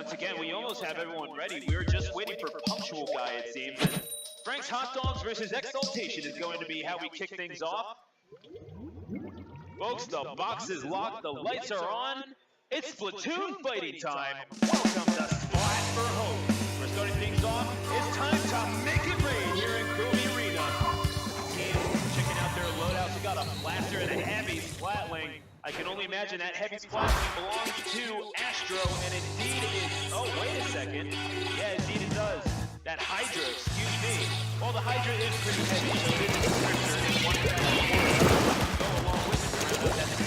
once again, we almost have everyone ready. We were just waiting for Punctual Guy, it seems. And Frank's Hot Dogs versus Exaltation is going to be how we kick things off. Folks, the box is locked, the lights are on. It's Splatoon fighting time. Welcome to Splat for Hope. We're starting things off. It's time to make it rain here in Kobe Arena. Team checking out their loadouts. We got a blaster and a heavy splatling. I can only imagine that heavy splatling belongs to Astro, and indeed it is. Oh, wait a second. Yeah, indeed it does. That Hydra, excuse me. Well, the Hydra is pretty heavy, so it is a descriptor. It's one that go along with it. That's it.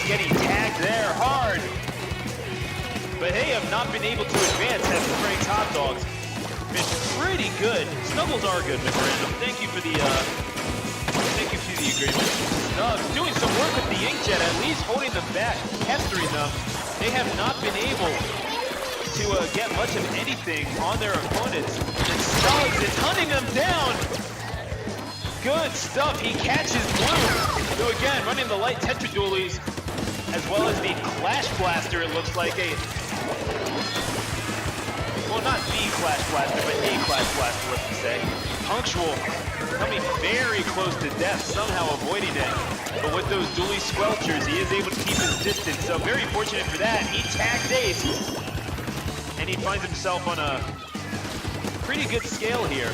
Getting tagged there hard. But they have not been able to advance as the Frank's Hot Dogs. Been pretty good. Snuggles are good, memorandum. Thank you for the agreement. Snugs doing some work with the inkjet, at least holding them back, pestering them. They have not been able to get much of anything on their opponents. And Snugs is hunting them down. Good stuff. He catches Blue. So again, running the light tetradualies, as well as the Clash Blaster, it looks like a... Well, not the Clash Blaster, but a Clash Blaster, let's say. Punctual, coming very close to death, somehow avoiding it. But with those dually squelchers, he is able to keep his distance, so very fortunate for that. He tags Ace, and he finds himself on a pretty good scale here.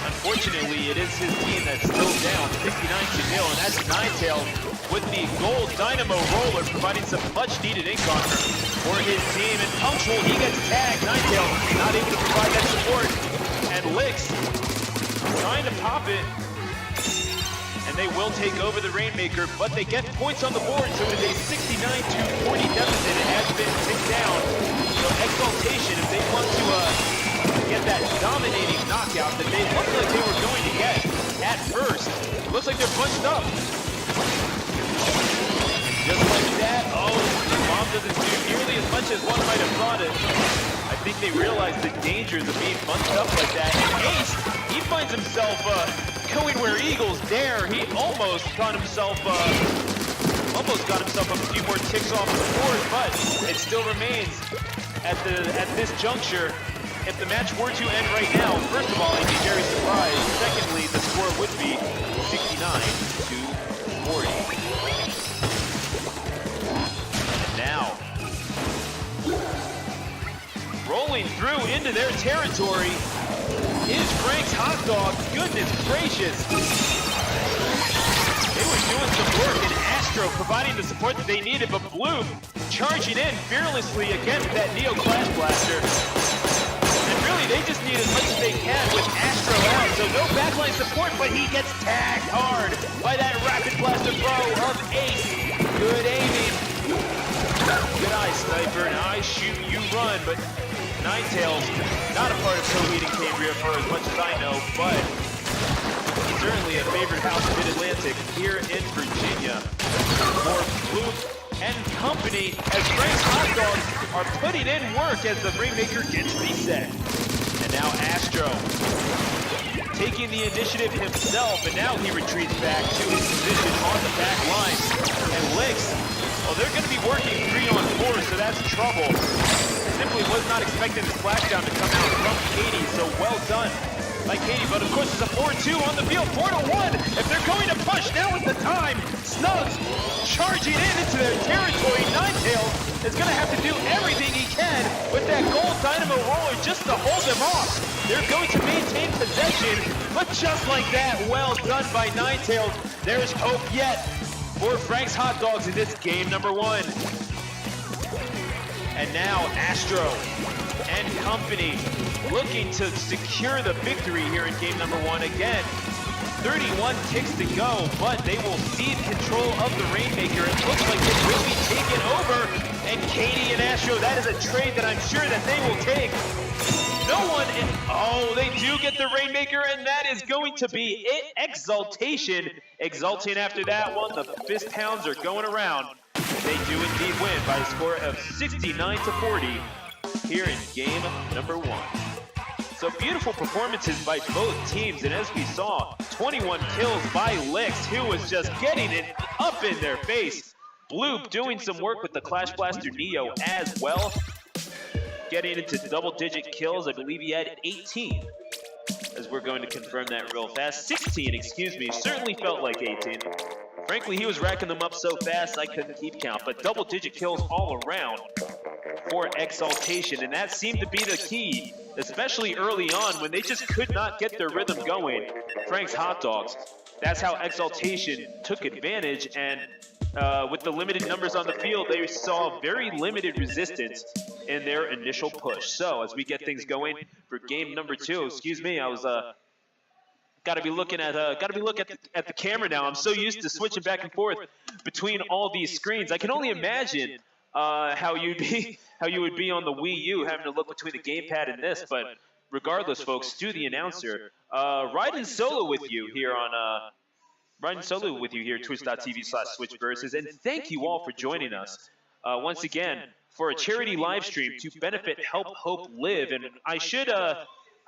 Unfortunately, it is his team that's still down, 69-0, and that's Ninetale with the gold Dynamo Roller, providing some much-needed ink armor for his team. And Punctual, he gets tagged. Ninetale not able to provide that support, and Licks trying to pop it, and they will take over the Rainmaker, but they get points on the board, so it is a 69-40 deficit. It has been ticked down. So Exaltation, if they want to get that dominating knockout that they looked like they were going to get at first. Looks like they're bunched up. Just like that, oh, the bomb doesn't do nearly as much as one might have thought it. I think they realize the dangers of being bunched up like that. And Ace, he finds himself going where Eagles dare. He almost got himself a few more ticks off the board, but it still remains at this juncture. If the match were to end right now, first of all, I'd be very surprised. Secondly, the score would be 69-40. And now, rolling through into their territory is Frank's Hot Dogs. Goodness gracious. They were doing some work, and Astro providing the support that they needed, but Blue charging in fearlessly against that Neo Clash Blaster. Really, they just need as much as they can with Astro out, so no backline support, but he gets tagged hard by that Rapid Blaster throw of Ace. Good aiming. Good eye, Sniper. And I shoot, you run, but Ninetale's not a part of co-leading Cambria for as much as I know, but certainly a favorite house of Mid-Atlantic here in Virginia. For Blue and company, as Frank's Hot Dogs are putting in work as the Rainmaker gets reset. And now Astro taking the initiative himself, and now he retreats back to his position on the back line. And Licks, well, they're going to be working 3-on-4, so that's trouble. Simply was not expecting the splashdown to come out from Katie, so well done by Katie, but of course it's a 4-2 on the field, 4-1. If they're going to push, now is the time. Snugs charging into their territory. Ninetales is going to have to do everything he can with that gold dynamo roller just to hold them off. They're going to maintain possession, but just like that, well done by Ninetales. There's hope yet for Frank's Hot Dogs in this game number 1. And now Astro and company looking to secure the victory here in game number 1. Again, 31 ticks to go, but they will cede control of the Rainmaker. It looks like it will be taken over. And Katie and Astro, that is a trade that I'm sure that they will take. No one in, oh, they do get the Rainmaker, and that is going to be it. Exaltation, exulting after that one. The fist hounds are going around. They do indeed win by a score of 69-40 here in game number 1. So beautiful performances by both teams, and as we saw, 21 kills by Lix, who was just getting it up in their face. Bloop doing some work with the Clash Blaster Neo as well, getting into double-digit kills. I believe he had 18, as we're going to confirm that real fast. 16, excuse me, certainly felt like 18. Frankly, he was racking them up so fast I couldn't keep count, but double-digit kills all around for Exaltation, and that seemed to be the key, especially early on when they just could not get their rhythm going. Frank's Hot Dogs, that's how Exaltation took advantage, and with the limited numbers on the field, they saw very limited resistance in their initial push. So as we get things going for game number 2, excuse me, I was Got to be looking at the camera now. I'm so used to switching back and forth between all these screens. I can only imagine how you would be on the Wii U, having to look between the gamepad and this. But regardless, folks, Stu the announcer, riding solo with you here on Twitch.tv/SwitchVersus, and thank you all for joining us once again for a charity live stream to benefit Help Hope Live. And I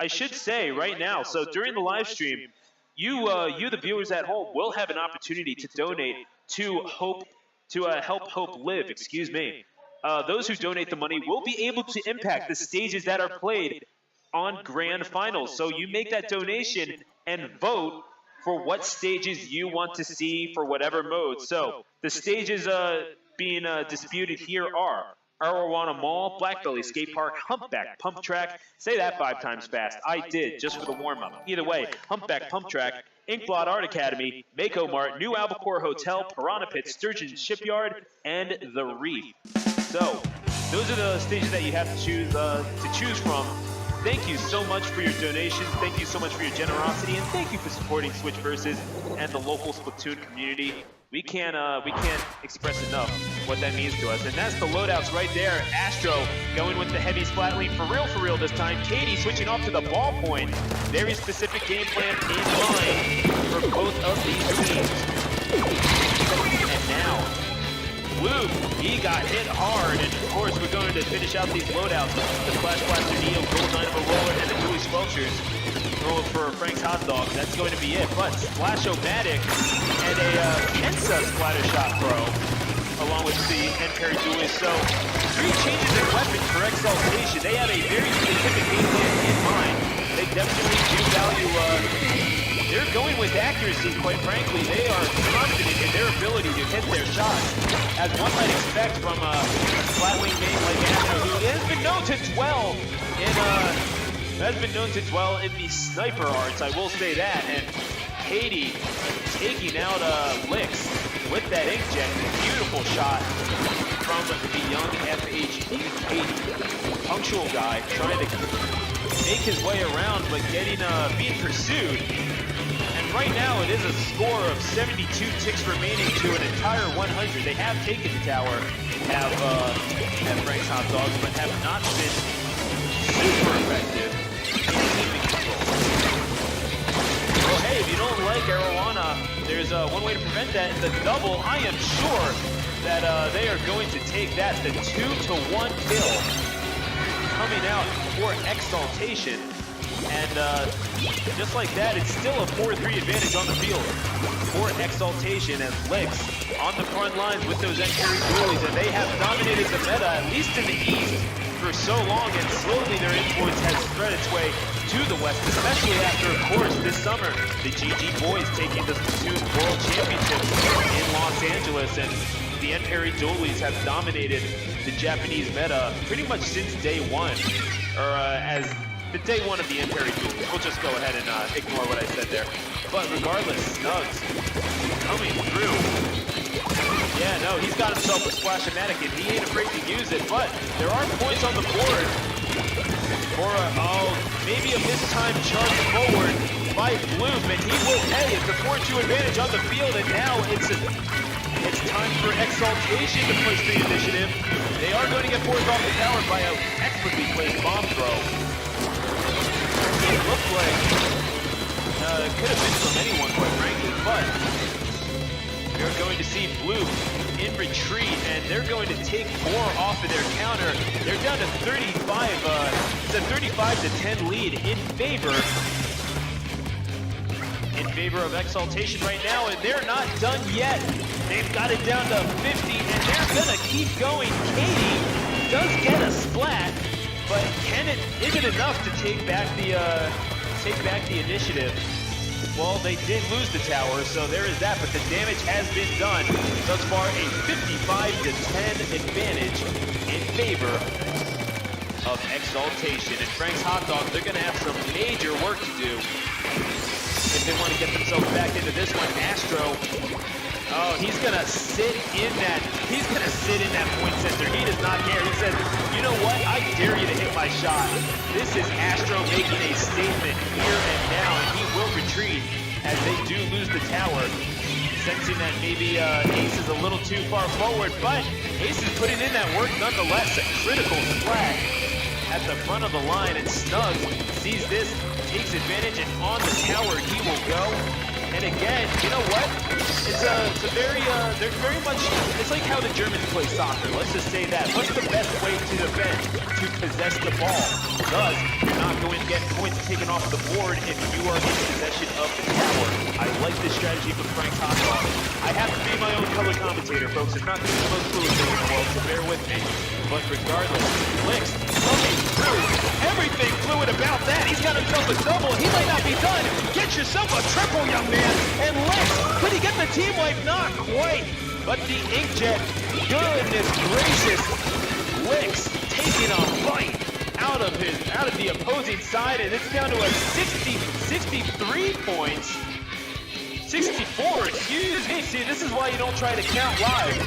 should say right now, so during the live stream, you the viewers at home will have an opportunity to donate to Help Hope Live, excuse me. Those who donate the money will be able to impact the stages that are played on Grand Finals. So you make that donation and vote for what stages you want to see for whatever mode. So the stages being disputed here are Arowana Mall, Blackbelly Skate Park, Humpback Pump Track. Say that 5 times fast. I did, just for the warm-up. Either way, Humpback Pump Track, Inkblot Art Academy, Mako Mart, New Albacore Hotel, Piranha Pit, Sturgeon Shipyard, and The Reef. So, those are the stages that you have to choose from. Thank you so much for your donations. Thank you so much for your generosity, and thank you for supporting SwitchVersus and the local Splatoon community. We can't express enough what that means to us. And that's the loadouts right there. Astro going with the heavy splat lead for real this time. Katie switching off to the ballpoint. Very specific game plan in mind for both of these teams. And now, Blue, he got hit hard. And of course, we're going to finish out these loadouts. The Clash Blaster Neo, Gold Dynamo Roller, and the Dewey Squelchers. For Frank's Hot Dogs, that's going to be it. But Splash-O-Matic and a Kensa splatter shot throw, along with the end parry Dewey. So 3 changes in weapon for Exaltation. They have a very specific game plan in mind. They definitely do value, they're going with accuracy, quite frankly. They are confident in their ability to hit their shots, as one might expect from a flat-wing game like Astro, who has been known to dwell in the sniper arts, I will say that. And Katie taking out Lix with that inkjet. Beautiful shot from the young FHD Katie. Punctual guy trying to make his way around, but being pursued. And right now it is a score of 72 ticks remaining to an entire 100. They have taken the tower, have Frank's Hot Dogs, but have not been super effective. Well, hey, if you don't like Arowana, there's one way to prevent that. The double, I am sure that they are going to take that. The 2-to-1 kill coming out for Exaltation. And just like that, it's still a 4-3 advantage on the field for Exaltation, as Lix on the front lines with those end carry dualies, and they have dominated the meta, at least in the East. for so long, and slowly their influence has spread its way to the West, especially after, of course, this summer, the GG boys taking the Splatoon World Championships in Los Angeles, and the Enperry Dualies have dominated the Japanese meta pretty much since day one, or as the day one of the Enperry Dualies. We'll just go ahead and ignore what I said there. But regardless, Snugs coming through. Yeah, no, he's got himself a Splash-O-Matic, and he ain't afraid to use it, but there are points on the board for maybe a mistimed charge forward by Bloom, and he will pay. It's a 4-2 advantage on the field, and now it's time for Exaltation to push the initiative. They are going to get forced off the tower by an expertly placed bomb throw. It looked like it could have been from anyone, quite frankly, but we're going to see Blue in retreat, and they're going to take 4 off of their counter. They're down to 35. It's a 35-10 lead in favor of Exaltation right now, and they're not done yet. They've got it down to 50, and they're gonna keep going. Katie does get a splat, but is it enough to take back the initiative? Well, they did lose the tower, so there is that, but the damage has been done. Thus far, a 55-10 advantage in favor of Exaltation. And Frank's Hotdogs, they're gonna have some major work to do if they want to get themselves back into this one. Astro, he's gonna sit in that point center. He does not care. He says, you know what? I dare you to hit my shot. This is Astro making a statement here and now, and he will retreat as they do lose the tower. Sensing that maybe Ace is a little too far forward, but Ace is putting in that work nonetheless. A critical splat at the front of the line, and Snugs sees this, takes advantage, and on the tower he will go. And again, you know what? They're very much, it's like how the Germans play soccer. Let's just say that. What's the best way to defend? To possess the ball. Thus, you're not going to get points taken off the board if you are in possession of the tower. I like this strategy from Frank's Hotdogs. I have to be my own color commentator, folks. It's not the most fluid thing in the world, so bear with me. But regardless, Licks coming through. Everything fluid about that. He's got himself a double. He might not be done. Get yourself a triple, young man. And Licks, could he get the team wipe? Not quite. But the inkjet, goodness gracious. Licks taking a bite out of the opposing side, and it's down to a 63 points. 64, excuse me. See, this is why you don't try to count live.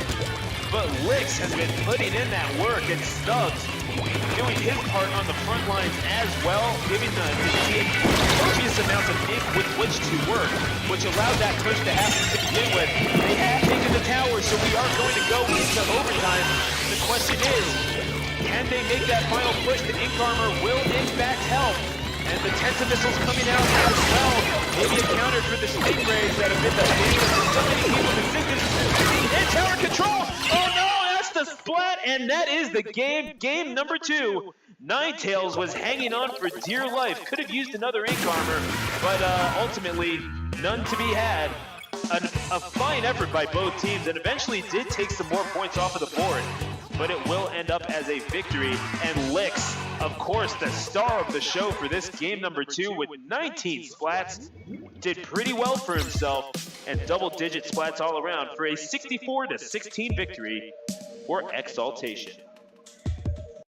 But Licks has been putting in that work, and Stubbs doing his part on the front lines as well, giving the team copious amounts of ink with which to work, which allowed that push to happen to begin with. They have taken the tower, so we are going to go into overtime. The question is, can they make that final push? The ink armor will in fact help. And the Tenta missiles coming out as well. Maybe a counter for the Stingrays that have been the bane of so many people's existence. And tower control! Oh no, that's the Splat, and that is the game. Game number 2. Ninetales was hanging on for dear life. Could have used another ink armor, but ultimately, none to be had. A fine effort by both teams, and eventually did take some more points off of the board. But it will end up as a victory, and Licks, of course, the star of the show for this game number 2 with 19 splats, did pretty well for himself, and double-digit splats all around for a 64-16 victory for Exaltation.